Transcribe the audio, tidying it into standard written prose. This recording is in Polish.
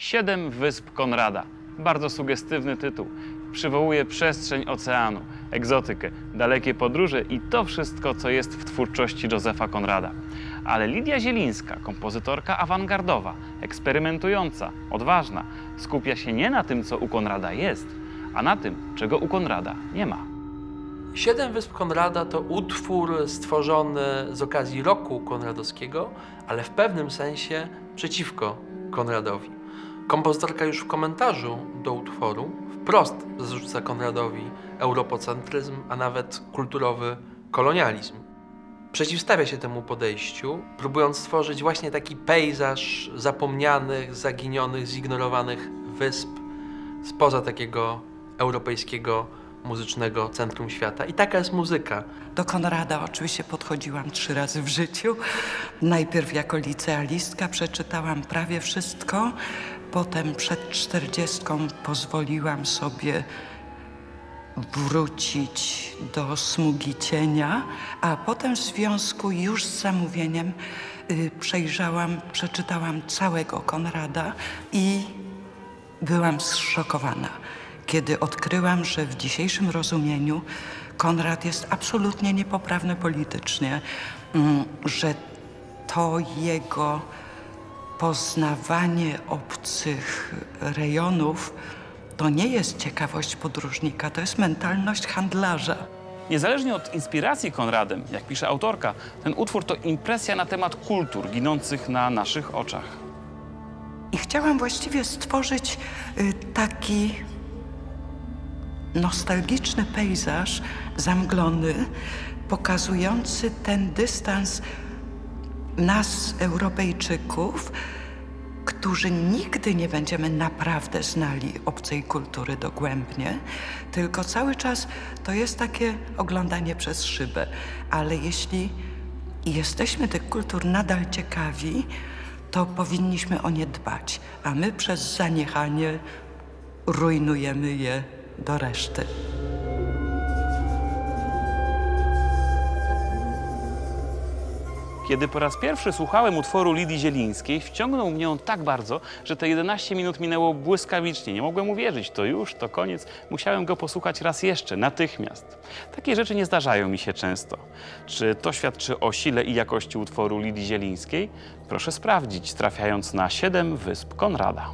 Siedem wysp Konrada. Bardzo sugestywny tytuł. Przywołuje przestrzeń oceanu, egzotykę, dalekie podróże i to wszystko, co jest w twórczości Józefa Konrada. Ale Lidia Zielińska, kompozytorka awangardowa, eksperymentująca, odważna, skupia się nie na tym, co u Konrada jest, a na tym, czego u Konrada nie ma. Siedem wysp Konrada to utwór stworzony z okazji roku konradowskiego, ale w pewnym sensie przeciwko Konradowi. Kompozytorka już w komentarzu do utworu wprost zarzuca Konradowi europocentryzm, a nawet kulturowy kolonializm. Przeciwstawia się temu podejściu, próbując stworzyć właśnie taki pejzaż zapomnianych, zaginionych, zignorowanych wysp spoza takiego europejskiego muzycznego centrum świata. I taka jest muzyka. Do Konrada oczywiście podchodziłam 3 razy w życiu. Najpierw jako licealistka przeczytałam prawie wszystko. Potem przed 40 pozwoliłam sobie wrócić do Smugi Cienia, a potem w związku już z zamówieniem przeczytałam całego Konrada i byłam zszokowana, kiedy odkryłam, że w dzisiejszym rozumieniu Konrad jest absolutnie niepoprawny politycznie, że to jego poznawanie obcych rejonów to nie jest ciekawość podróżnika, to jest mentalność handlarza. Niezależnie od inspiracji Konradem, jak pisze autorka, ten utwór to impresja na temat kultur ginących na naszych oczach. I chciałam właściwie stworzyć taki nostalgiczny pejzaż zamglony, pokazujący ten dystans nas, Europejczyków, którzy nigdy nie będziemy naprawdę znali obcej kultury dogłębnie, tylko cały czas to jest takie oglądanie przez szybę. Ale jeśli jesteśmy tych kultur nadal ciekawi, to powinniśmy o nie dbać, a my przez zaniechanie rujnujemy je do reszty. Kiedy po raz pierwszy słuchałem utworu Lidii Zielińskiej, wciągnął mnie on tak bardzo, że te 11 minut minęło błyskawicznie. Nie mogłem uwierzyć, to już, to koniec. Musiałem go posłuchać raz jeszcze, natychmiast. Takie rzeczy nie zdarzają mi się często. Czy to świadczy o sile i jakości utworu Lidii Zielińskiej? Proszę sprawdzić, trafiając na 7 wysp Konrada.